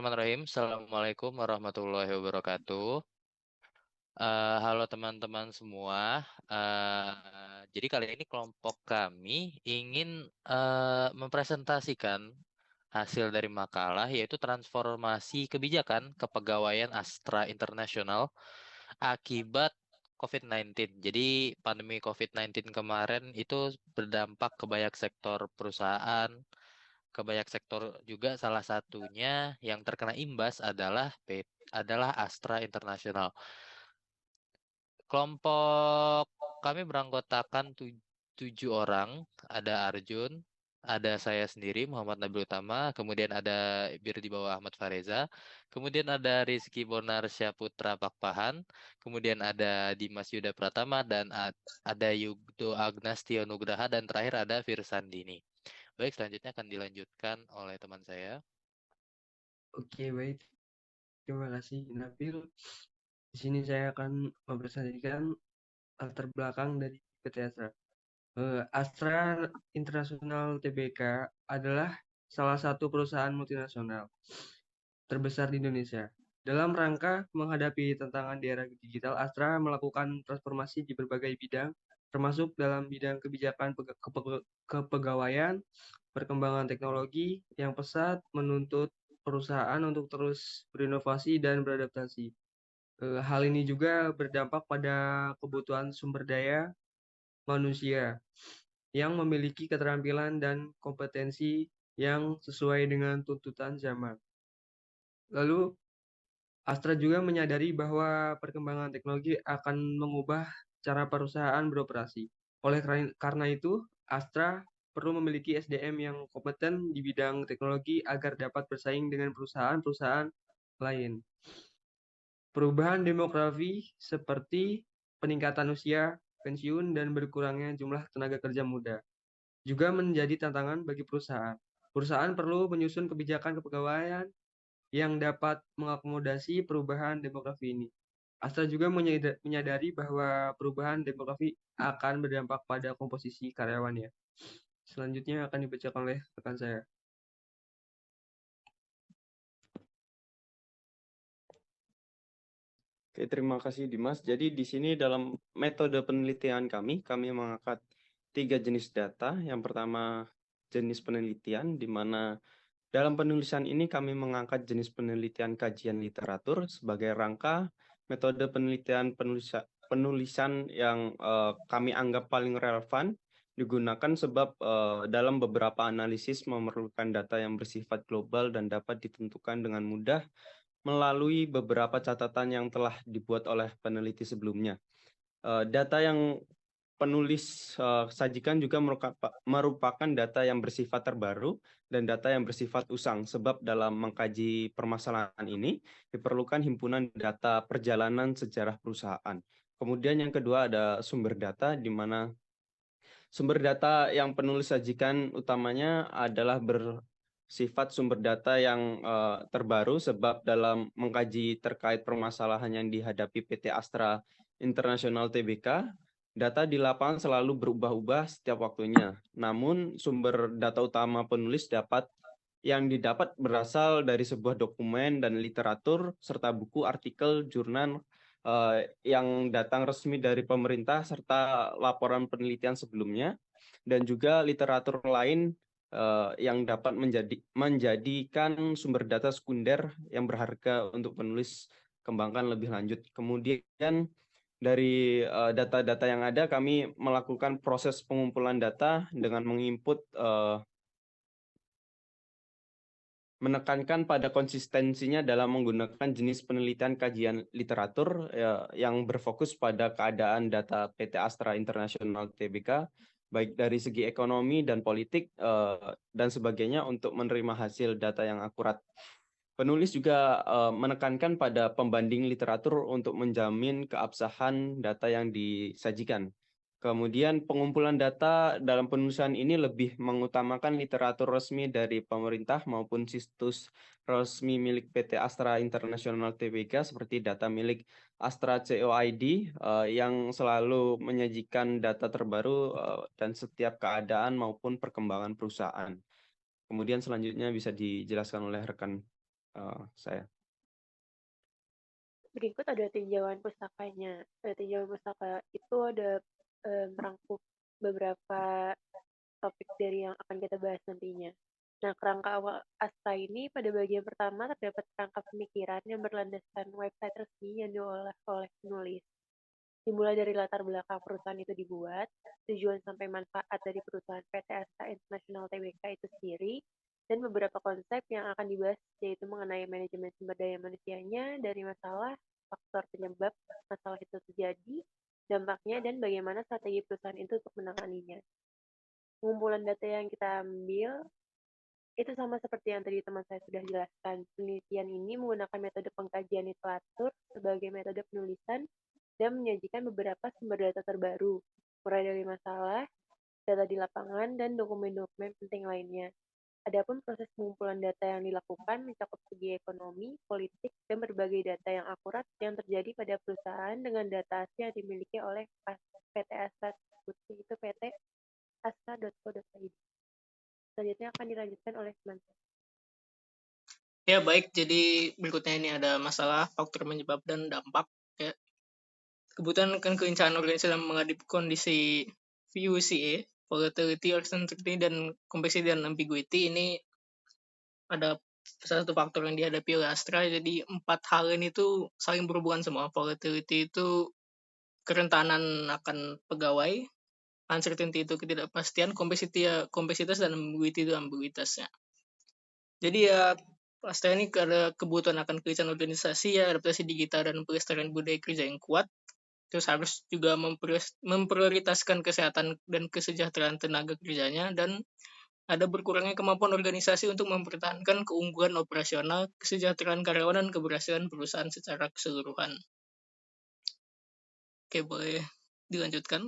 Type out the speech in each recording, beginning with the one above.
Bismillahirrahmanirrahim. Assalamualaikum warahmatullahi wabarakatuh. Halo teman-teman semua. Jadi kali ini kelompok kami ingin mempresentasikan hasil dari makalah yaitu transformasi kebijakan kepegawaian Astra International akibat COVID-19. Jadi pandemi COVID-19 kemarin itu berdampak ke banyak sektor perusahaan, ke banyak sektor juga, salah satunya yang terkena imbas adalah Astra International. Kelompok kami beranggotakan 7 orang, ada Arjun, ada saya sendiri Muhammad Nabil Utama, kemudian ada Bir di bawah Ahmad Fareza, kemudian ada Rizky Bonarsya Putra Pakpahan, kemudian ada Dimas Yuda Pratama, dan ada Yugdo Agnastio Nugraha, dan terakhir ada Firsandini. Baik, selanjutnya akan dilanjutkan oleh teman saya. Oke, baik. Terima kasih, Nabil. Di sini saya akan mempresentasikan latar belakang dari PT Astra. Astra International Tbk adalah salah satu perusahaan multinasional terbesar di Indonesia. Dalam rangka menghadapi tantangan di era digital, Astra melakukan transformasi di berbagai bidang, termasuk dalam bidang kebijakan kepegawaian, perkembangan teknologi yang pesat menuntut perusahaan untuk terus berinovasi dan beradaptasi. Hal ini juga berdampak pada kebutuhan sumber daya manusia yang memiliki keterampilan dan kompetensi yang sesuai dengan tuntutan zaman. Lalu, Astra juga menyadari bahwa perkembangan teknologi akan mengubah cara perusahaan beroperasi. Karena itu, Astra perlu memiliki SDM yang kompeten di bidang teknologi agar dapat bersaing dengan perusahaan-perusahaan lain. Perubahan demografi seperti peningkatan usia pensiun dan berkurangnya jumlah tenaga kerja muda juga menjadi tantangan bagi perusahaan. Perusahaan perlu menyusun kebijakan kepegawaian yang dapat mengakomodasi perubahan demografi ini. Astra juga menyadari bahwa perubahan demografi akan berdampak pada komposisi karyawannya. Selanjutnya akan dibacakan oleh rekan saya. Oke, terima kasih Dimas. Jadi di sini dalam metode penelitian kami mengangkat 3 jenis data. Yang pertama jenis penelitian, di mana dalam penulisan ini kami mengangkat jenis penelitian kajian literatur sebagai rangka metode penelitian penulisan yang kami anggap paling relevan digunakan sebab dalam beberapa analisis memerlukan data yang bersifat global dan dapat ditentukan dengan mudah melalui beberapa catatan yang telah dibuat oleh peneliti sebelumnya. Data yang penulis sajikan juga merupakan data yang bersifat terbaru dan data yang bersifat usang, sebab dalam mengkaji permasalahan ini diperlukan himpunan data perjalanan sejarah perusahaan. Kemudian yang kedua ada sumber data, di mana sumber data yang penulis sajikan utamanya adalah bersifat sumber data yang terbaru, sebab dalam mengkaji terkait permasalahan yang dihadapi PT Astra International Tbk, data di lapangan selalu berubah-ubah setiap waktunya. Namun sumber data utama penulis yang didapat berasal dari sebuah dokumen dan literatur serta buku, artikel, jurnal yang datang resmi dari pemerintah serta laporan penelitian sebelumnya, dan juga literatur lain yang dapat menjadikan sumber data sekunder yang berharga untuk penulis kembangkan lebih lanjut. Kemudian dari data-data yang ada, kami melakukan proses pengumpulan data dengan menginput menekankan pada konsistensinya dalam menggunakan jenis penelitian kajian literatur yang berfokus pada keadaan data PT Astra International Tbk, baik dari segi ekonomi dan politik dan sebagainya, untuk menerima hasil data yang akurat. Penulis juga menekankan pada pembanding literatur untuk menjamin keabsahan data yang disajikan. Kemudian pengumpulan data dalam penulisan ini lebih mengutamakan literatur resmi dari pemerintah maupun situs resmi milik PT Astra International Tbk seperti data milik Astra COID yang selalu menyajikan data terbaru dan setiap keadaan maupun perkembangan perusahaan. Kemudian selanjutnya bisa dijelaskan oleh rekan saya. Berikut ada tinjauan pustakanya. Tinjauan pustaka itu ada merangkum beberapa topik dari yang akan kita bahas nantinya. Nah, kerangka awal Astra ini pada bagian pertama terdapat kerangka pemikiran yang berlandaskan website resmi yang diolah oleh penulis. Dimulai dari latar belakang perusahaan itu dibuat, tujuan sampai manfaat dari perusahaan PT Astra International Tbk itu sendiri, dan beberapa konsep yang akan dibahas yaitu mengenai manajemen sumber daya manusianya dari masalah, faktor penyebab masalah itu terjadi, dampaknya, dan bagaimana strategi perusahaan itu untuk menanganinya. Pengumpulan data yang kita ambil itu sama seperti yang tadi teman saya sudah jelaskan. Penelitian ini menggunakan metode pengkajian literatur sebagai metode penulisan dan menyajikan beberapa sumber data terbaru, mulai dari masalah, data di lapangan, dan dokumen-dokumen penting lainnya. Adapun proses pengumpulan data yang dilakukan mencakup segi ekonomi, politik, dan berbagai data yang akurat yang terjadi pada perusahaan dengan data asli yang dimiliki oleh PT Astra tersebut, yaitu PT astra.co.id. Selanjutnya akan dilanjutkan oleh teman saya. Ya, baik. Jadi berikutnya ini ada masalah faktor penyebab dan dampak. Ya. Kebutuhan akan kelincahan organisasi dalam menghadapi kondisi VUCA, volatility, uncertainty, dan complexity dan ambiguity. Ini ada salah satu faktor yang dihadapi oleh Astra. Jadi 4 hal ini tuh saling berhubungan semua. Volatility itu kerentanan akan pegawai, uncertainty itu ketidakpastian, kompleksitas, dan ambiguity itu ambiguitasnya. Jadi ya Astra ini ada kebutuhan akan kelincahan organisasi, ya adaptasi digital dan pelestarian budaya kerja yang kuat. Terus harus juga memprioritaskan kesehatan dan kesejahteraan tenaga kerjanya, dan ada berkurangnya kemampuan organisasi untuk mempertahankan keunggulan operasional, kesejahteraan karyawan, dan keberhasilan perusahaan secara keseluruhan. Oke, boleh dilanjutkan.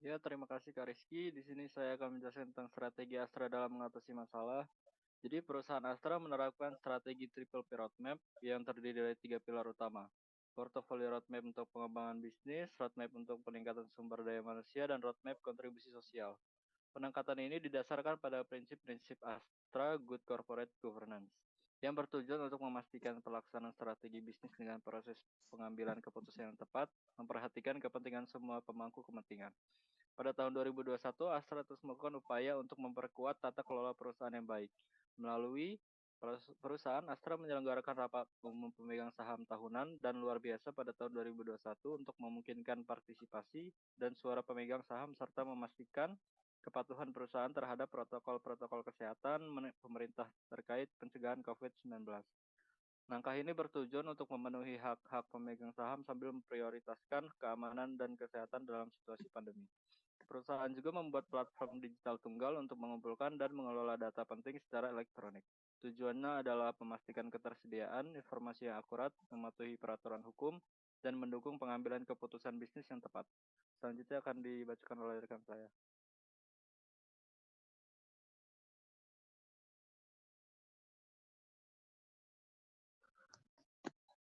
Ya, terima kasih Kak Rizky. Di sini saya akan menjelaskan tentang strategi Astra dalam mengatasi masalah. Jadi perusahaan Astra menerapkan strategi Triple P Roadmap yang terdiri dari 3 pilar utama. Portfolio Roadmap untuk pengembangan bisnis, Roadmap untuk peningkatan sumber daya manusia, dan Roadmap kontribusi sosial. Peningkatan ini didasarkan pada prinsip-prinsip Astra Good Corporate Governance yang bertujuan untuk memastikan pelaksanaan strategi bisnis dengan proses pengambilan keputusan yang tepat, memperhatikan kepentingan semua pemangku kepentingan. Pada tahun 2021, Astra terus melakukan upaya untuk memperkuat tata kelola perusahaan yang baik. Melalui perusahaan, Astra menyelenggarakan rapat umum pemegang saham tahunan dan luar biasa pada tahun 2021 untuk memungkinkan partisipasi dan suara pemegang saham serta memastikan kepatuhan perusahaan terhadap protokol-protokol kesehatan pemerintah terkait pencegahan COVID-19. Langkah ini bertujuan untuk memenuhi hak-hak pemegang saham sambil memprioritaskan keamanan dan kesehatan dalam situasi pandemi. Perusahaan juga membuat platform digital tunggal untuk mengumpulkan dan mengelola data penting secara elektronik. Tujuannya adalah memastikan ketersediaan informasi yang akurat, mematuhi peraturan hukum, dan mendukung pengambilan keputusan bisnis yang tepat. Selanjutnya akan dibacakan oleh rekan saya.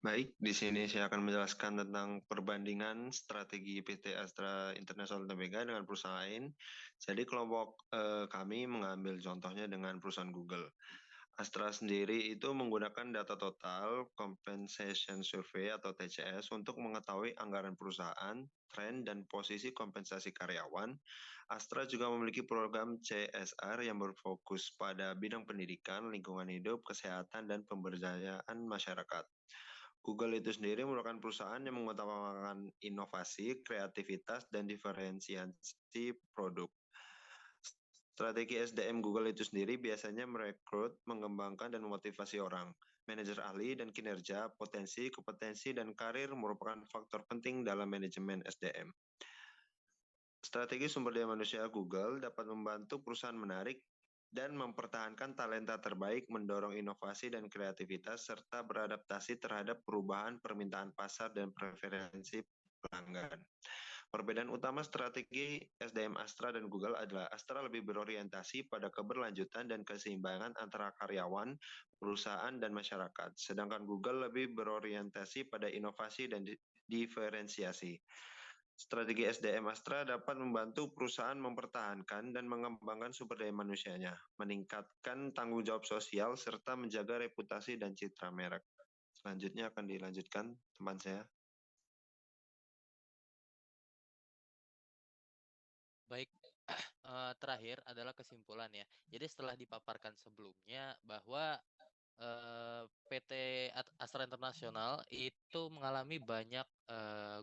Baik, di sini saya akan menjelaskan tentang perbandingan strategi PT Astra International Tbk dengan perusahaan lain. Jadi kelompok kami mengambil contohnya dengan perusahaan Google. Astra sendiri itu menggunakan data total compensation survey atau TCS untuk mengetahui anggaran perusahaan, tren, dan posisi kompensasi karyawan. Astra juga memiliki program CSR yang berfokus pada bidang pendidikan, lingkungan hidup, kesehatan, dan pemberdayaan masyarakat. Google itu sendiri merupakan perusahaan yang mengutamakan inovasi, kreativitas, dan diferensiasi produk. Strategi SDM Google itu sendiri biasanya merekrut, mengembangkan, dan memotivasi orang. Manajer ahli dan kinerja, potensi, kompetensi, dan karir merupakan faktor penting dalam manajemen SDM. Strategi sumber daya manusia Google dapat membantu perusahaan menarik dan mempertahankan talenta terbaik, mendorong inovasi dan kreativitas, serta beradaptasi terhadap perubahan permintaan pasar dan preferensi pelanggan. Perbedaan utama strategi SDM Astra dan Google adalah Astra lebih berorientasi pada keberlanjutan dan keseimbangan antara karyawan, perusahaan, dan masyarakat, sedangkan Google lebih berorientasi pada inovasi dan diferensiasi. Strategi SDM Astra dapat membantu perusahaan mempertahankan dan mengembangkan sumber daya manusianya, meningkatkan tanggung jawab sosial, serta menjaga reputasi dan citra merek. Selanjutnya akan dilanjutkan teman saya. Baik, terakhir adalah kesimpulan ya. Jadi setelah dipaparkan sebelumnya bahwa PT Astra International itu mengalami banyak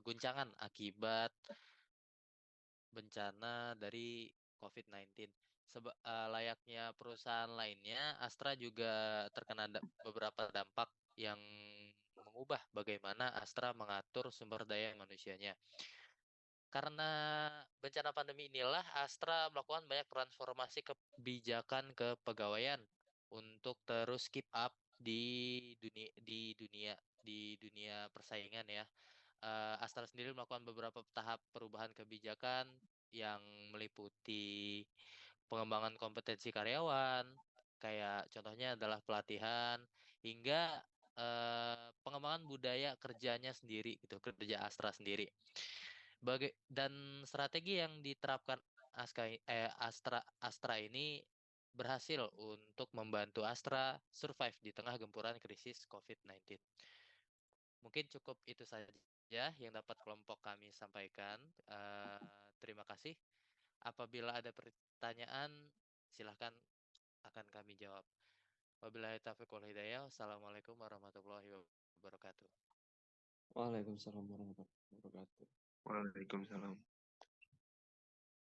guncangan akibat bencana dari COVID-19. Layaknya perusahaan lainnya, Astra juga terkena beberapa dampak yang mengubah bagaimana Astra mengatur sumber daya manusianya. Karena bencana pandemi inilah Astra melakukan banyak transformasi kebijakan kepegawaian untuk terus keep up di dunia persaingan ya. Astra sendiri melakukan beberapa tahap perubahan kebijakan yang meliputi pengembangan kompetensi karyawan, kayak contohnya adalah pelatihan hingga pengembangan budaya kerjanya sendiri gitu, kerja Astra sendiri. Dan strategi yang diterapkan Astra ini berhasil untuk membantu Astra survive di tengah gempuran krisis COVID-19. Mungkin cukup itu saja yang dapat kelompok kami sampaikan. Terima kasih. Apabila ada pertanyaan, silahkan akan kami jawab. Wabillahi taufiq wal hidayah. Wassalamualaikum warahmatullahi wabarakatuh. Waalaikumsalam warahmatullahi wabarakatuh. Waalaikumsalam.